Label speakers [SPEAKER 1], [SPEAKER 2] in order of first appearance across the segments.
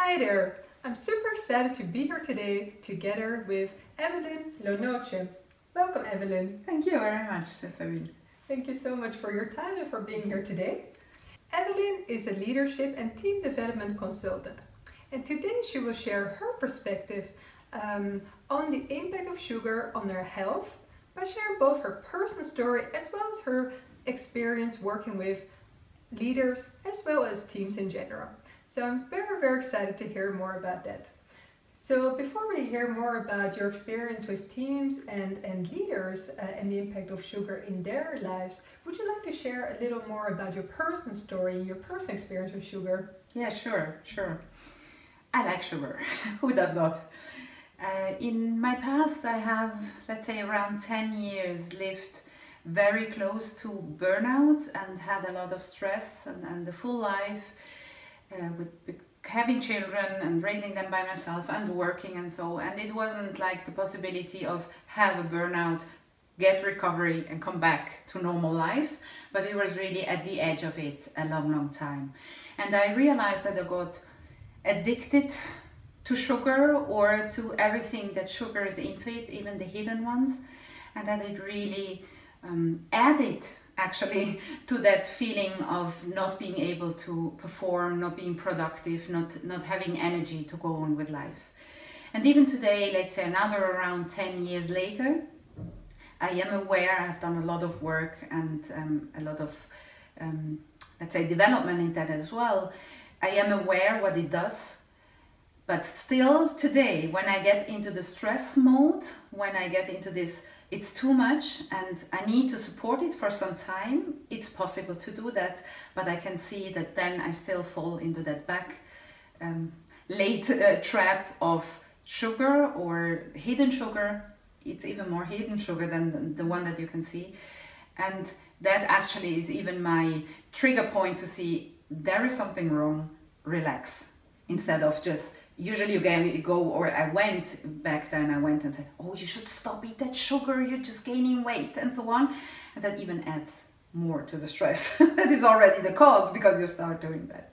[SPEAKER 1] Hi there! I'm super excited to be here today together with Eveline Lonoce. Welcome, Eveline.
[SPEAKER 2] Thank you very much, Sabine.
[SPEAKER 1] Thank you so much for your time and for being here today. Eveline is a leadership and team development consultant. And today she will share her perspective on the impact of sugar on their health by sharing both her personal story as well as her experience working with leaders as well as teams in general. So I'm very excited to hear more about that. So before we hear more about your experience with teams and leaders and the impact of sugar in their lives, would you like to share a little more about your personal story, your personal experience with sugar?
[SPEAKER 2] Yeah, sure. I like sugar. Who does not? In my past, I have, let's say, around 10 years lived very close to burnout and had a lot of stress and the full life with having children and raising them by myself and working and so, and it wasn't like the possibility of have a burnout, get recovery and come back to normal life, but it was really at the edge of it a long time. And I realized that I got addicted to sugar or to everything that sugar is into it, even the hidden ones, and that it really added actually to that feeling of not being able to perform, not being productive, not having energy to go on with life. And even today, let's say another around 10 years later, I am aware, I've done a lot of work and a lot of, let's say, development in that as well. I am aware what it does, but still today, when I get into the stress mode, when I get into this it's too much and I need to support it for some time, it's possible to do that, but I can see that then I still fall into that late trap of sugar or hidden sugar. It's even more hidden sugar than the one that you can see. And that actually is even my trigger point to see there is something wrong, relax, instead of just usually you go, or I went back then, I went and said, oh, you should stop eat that sugar, you're just gaining weight and so on. And that even adds more to the stress. That is already the cause because you start doing that.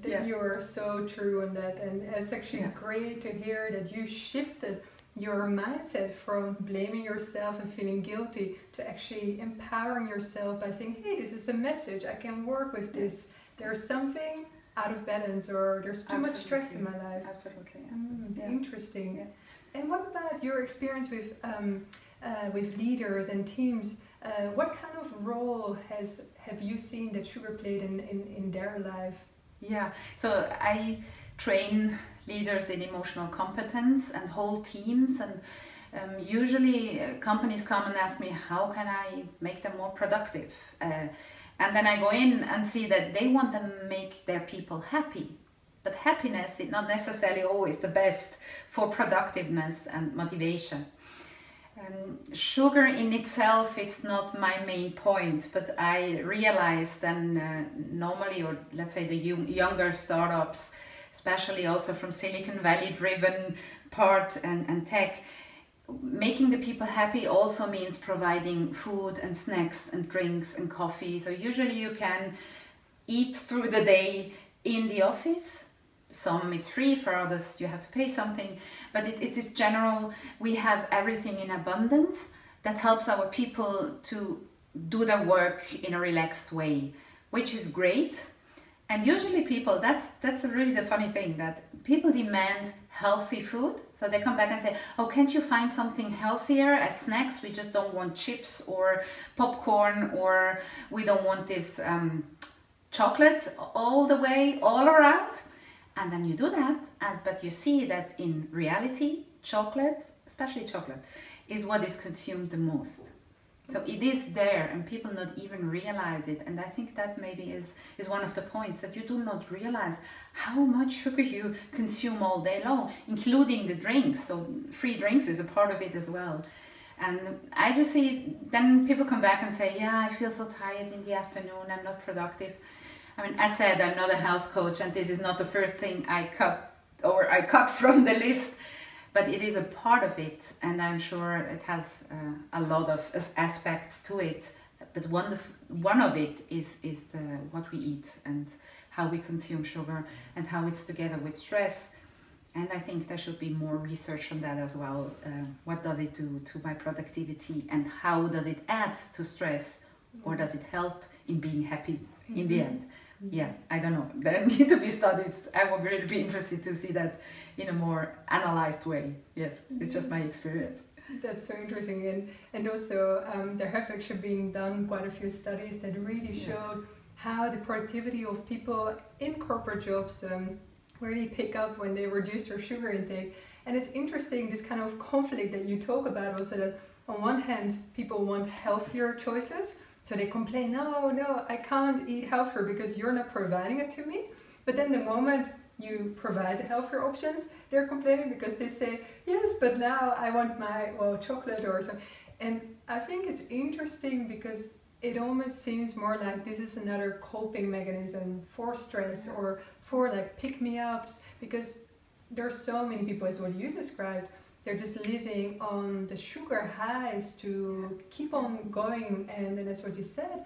[SPEAKER 2] Yes.
[SPEAKER 1] You are so true on that, and it's actually great to hear that you shifted your mindset from blaming yourself and feeling guilty to actually empowering yourself by saying, hey, this is a message, I can work with this. There's something out of balance, or there's too much stress in my life.
[SPEAKER 2] Absolutely.
[SPEAKER 1] Interesting. Yeah. And what about your experience with leaders and teams? What kind of role have you seen that sugar played in their life?
[SPEAKER 2] Yeah, so I train leaders in emotional competence and whole teams, and usually companies come and ask me, how can I make them more productive? And then I go in and see that they want to make their people happy. But happiness is not necessarily always the best for productiveness and motivation. Sugar in itself, it's not my main point, but I realize then normally, or let's say the younger startups, especially also from Silicon Valley driven part and tech, making the people happy also means providing food and snacks and drinks and coffee. So usually you can eat through the day in the office. Some it's free, for others you have to pay something. But it is general, we have everything in abundance that helps our people to do their work in a relaxed way, which is great. And usually people, that's really the funny thing, that people demand healthy food. So they come back and say, oh, can't you find something healthier as snacks? We just don't want chips or popcorn, or we don't want this chocolate all the way, all around. And then you do that, but you see that in reality, chocolate, especially chocolate, is what is consumed the most. So it is there and people not even realize it. And I think that maybe is one of the points, that you do not realize how much sugar you consume all day long, including the drinks. So free drinks is a part of it as well. And I just see, then people come back and say, yeah, I feel so tired in the afternoon, I'm not productive. I mean, as said, I'm not a health coach and this is not the first thing I cut from the list. But it is a part of it, and I'm sure it has a lot of aspects to it. But one of it is what we eat and how we consume sugar and how it's together with stress. And I think there should be more research on that as well. What does it do to my productivity, and how does it add to stress, or does it help in being happy in the end? Yeah, I don't know. There need to be studies. I would really be interested to see that in a more analyzed way. Yes, it's just my experience.
[SPEAKER 1] That's so interesting, and also there have actually been done quite a few studies that really showed how the productivity of people in corporate jobs really pick up when they reduce their sugar intake. And it's interesting, this kind of conflict that you talk about, also that on one hand people want healthier choices, so they complain, no, I can't eat healthier because you're not providing it to me. But then the moment you provide the healthier options, they're complaining because they say, yes, but now I want my chocolate or something. And I think it's interesting because it almost seems more like this is another coping mechanism for stress or for like pick-me-ups, because there's so many people, as what you described, they're just living on the sugar highs to keep on going. And that's what you said.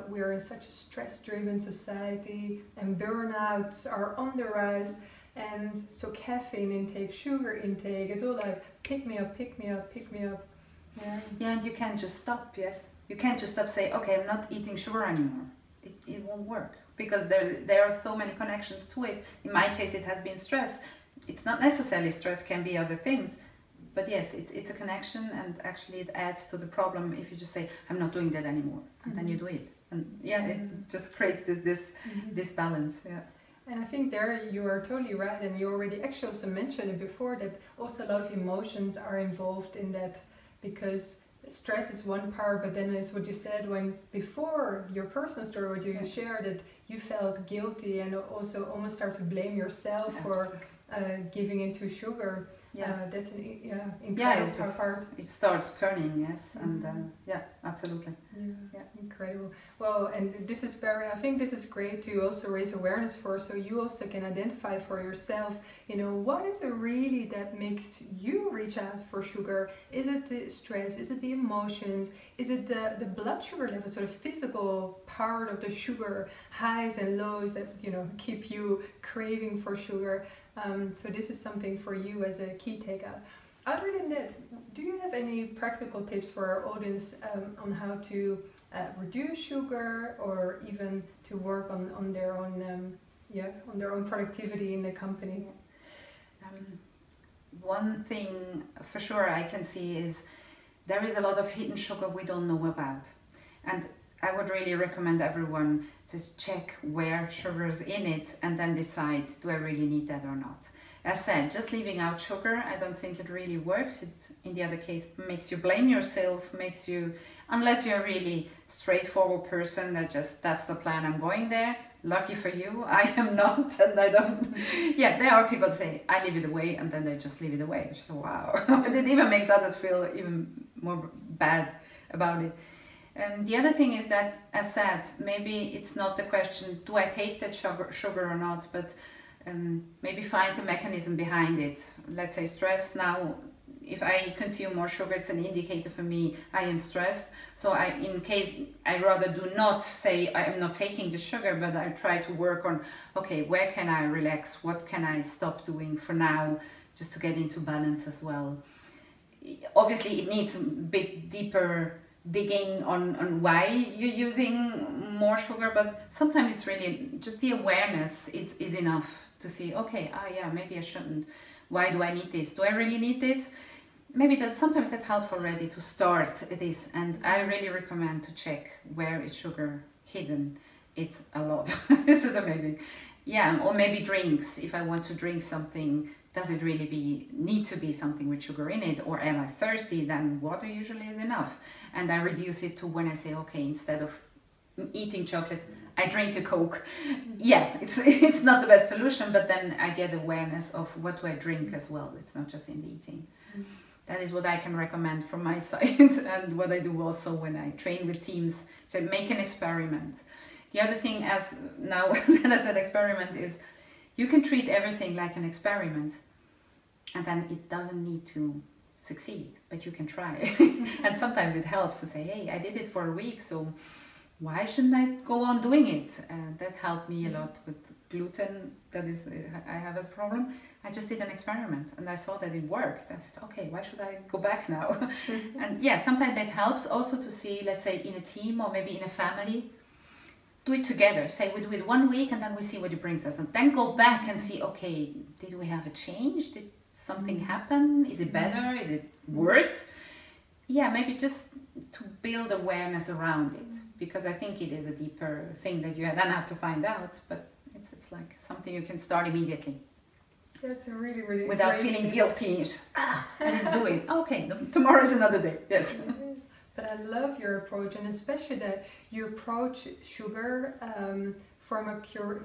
[SPEAKER 1] We're in such a stress-driven society, and burnouts are on the rise, and so caffeine intake, sugar intake, it's all like pick me up, pick me up, pick me up.
[SPEAKER 2] Yeah, and you can't just stop. Yes, you can't just stop, say, okay, I'm not eating sugar anymore. It won't work, because there are so many connections to it. In my case, it has been stress. It's not necessarily stress, can be other things. But yes, it's a connection, and actually it adds to the problem if you just say, I'm not doing that anymore, and then you do it. And yeah, it just creates this balance. Yeah.
[SPEAKER 1] And I think there you are totally right, and you already actually also mentioned it before, that also a lot of emotions are involved in that, because stress is one part, but then it's what you said when before your personal story, what you shared, that you felt guilty and also almost start to blame yourself for giving into sugar. That's an incredible part.
[SPEAKER 2] It starts turning, yes, and absolutely.
[SPEAKER 1] Yeah, incredible. Well, and this is I think this is great to also raise awareness for, so you also can identify for yourself, what is it really that makes you reach out for sugar? Is it the stress? Is it the emotions? Is it the blood sugar level, sort of physical part of the sugar highs and lows that, keep you craving for sugar? So this is something for you as a key takeout. Other than that, do you have any practical tips for our audience on how to reduce sugar, or even to work on their own productivity in the company?
[SPEAKER 2] One thing for sure I can see is there is a lot of hidden sugar we don't know about, and I would really recommend everyone to check where sugar is in it and then decide, do I really need that or not? As said, just leaving out sugar, I don't think it really works. It, in the other case, makes you blame yourself, unless you're a really straightforward person that's the plan, I'm going there. Lucky for you, I am not, and I don't. Yeah, there are people that say, I leave it away, and then they just leave it away. So, wow. It even makes others feel even more bad about it. The other thing is that, as said, maybe it's not the question, do I take that sugar or not, but maybe find the mechanism behind it. Let's say stress. Now, if I consume more sugar, it's an indicator for me I am stressed. So in case I rather do not say I am not taking the sugar, but I try to work on, okay, where can I relax? What can I stop doing for now, just to get into balance as well. Obviously, it needs a bit deeper digging on why you're using more sugar, but sometimes it's really just the awareness is enough to see, okay, maybe I shouldn't. Why do I need this? Do I really need this? Maybe sometimes that helps already to start this, and I really recommend to check where is sugar hidden. It's a lot. This is amazing. Yeah, or maybe drinks. If I want to drink something, does it really need to be something with sugar in it, or am I thirsty? Then water usually is enough. And I reduce it to when I say, okay, instead of eating chocolate, I drink a Coke. Yeah, it's not the best solution, but then I get awareness of what do I drink as well. It's not just in the eating. That is what I can recommend from my side, and what I do also when I train with teams. So make an experiment. The other thing, as now that I said experiment, is you can treat everything like an experiment, and then it doesn't need to succeed, but you can try. And sometimes it helps to say, hey, I did it for a week, so why shouldn't I go on doing it? That helped me a lot with gluten. That is, I have as a problem. I just did an experiment and I saw that it worked. I said, okay, why should I go back now? And yeah, sometimes that helps also to see, let's say in a team or maybe in a family, do it together. Say we do it 1 week and then we see what it brings us. And then go back and see, okay, did we have a change? Did something happen? Is it better? Is it worse? Yeah, maybe just to build awareness around it, because I think it is a deeper thing that you then have to find out, but it's like something you can start immediately.
[SPEAKER 1] That's a really, really
[SPEAKER 2] without feeling guilty. I didn't do it. Okay, tomorrow is another day. Yes.
[SPEAKER 1] But I love your approach, and especially that you approach sugar from a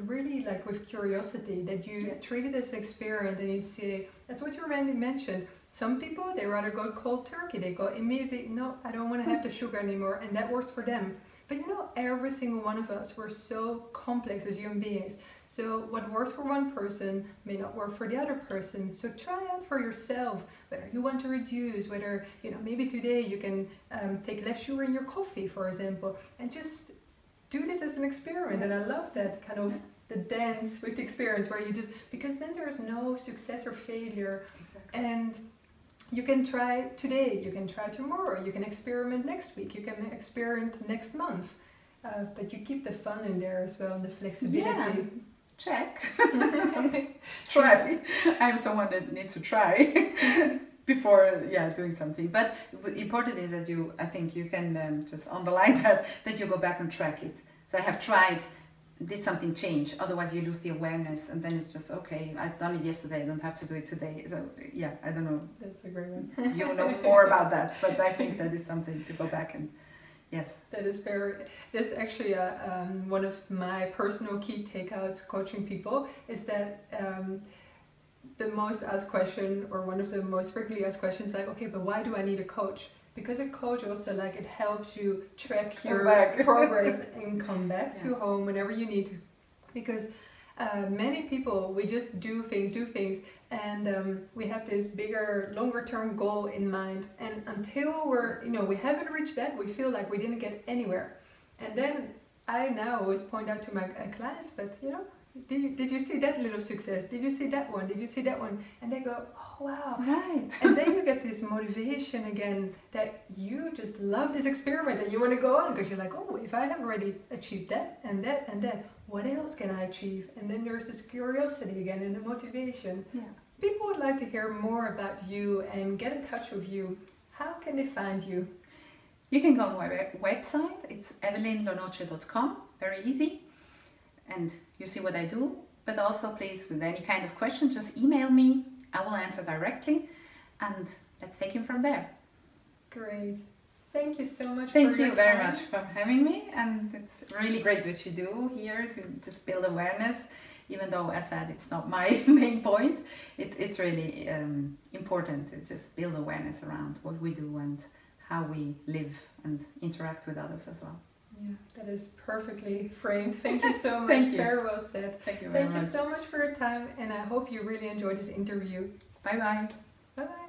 [SPEAKER 1] really like with curiosity, that you treat it as an experience, and you say, that's what you already mentioned. Some people, they rather go cold turkey. They go immediately, no, I don't want to have the sugar anymore, and that works for them. But you know, every single one of us, we're so complex as human beings. So what works for one person may not work for the other person. So try out for yourself whether you want to reduce, whether, you know, maybe today you can take less sugar in your coffee, for example, and just do this as an experiment. And I love that kind of the dance with the experience where you just, because then there's no success or failure. Exactly. And you can try today, you can try tomorrow, you can experiment next week, you can experiment next month. But you keep the fun in there as well, and the flexibility. Yeah.
[SPEAKER 2] Check. Try. I'm someone that needs to try before doing something. But important is that you, I think you can just underline that you go back and track it. So I have tried, did something change? Otherwise you lose the awareness, and then it's just, okay, I've done it yesterday, I don't have to do it today. So yeah, I don't know.
[SPEAKER 1] That's a great one.
[SPEAKER 2] You know more about that, but I think that is something to go back and yes.
[SPEAKER 1] That is that's actually one of my personal key takeouts coaching people, is that the most asked question, or one of the most frequently asked questions, like, okay, but why do I need a coach? Because a coach also, like, it helps you track your progress and come back to home whenever you need to. Because many people, we just do things, and we have this bigger, longer term goal in mind, and until we're, you know, we haven't reached that, we feel like we didn't get anywhere. And then I now always point out to my clients, but you know, did you see that little success? Did you see that one? Did you see that one? And they go, oh wow,
[SPEAKER 2] right.
[SPEAKER 1] And then you get this motivation again that you just love this experiment and you want to go on, because you're like, oh, if I have already achieved that and that and that, what else can I achieve? And then there's this curiosity again and the motivation. Yeah. People would like to hear more about you and get in touch with you. How can they find you?
[SPEAKER 2] You can go on my website. It's evelinelenoce.com. Very easy. And you see what I do. But also, please, with any kind of question, just email me. I will answer directly. And let's take it from there.
[SPEAKER 1] Great. Thank you so much.
[SPEAKER 2] Thank you very much for having me. And it's really great what you do here to just build awareness. Even though, as I said, it's not my main point, it's really important to just build awareness around what we do and how we live and interact with others as well.
[SPEAKER 1] Yeah, that is perfectly framed. Thank you so much.
[SPEAKER 2] Thank you.
[SPEAKER 1] Very well said.
[SPEAKER 2] Thank you very much.
[SPEAKER 1] Thank you so much for your time, and I hope you really enjoyed this interview.
[SPEAKER 2] Bye-bye.
[SPEAKER 1] Bye-bye.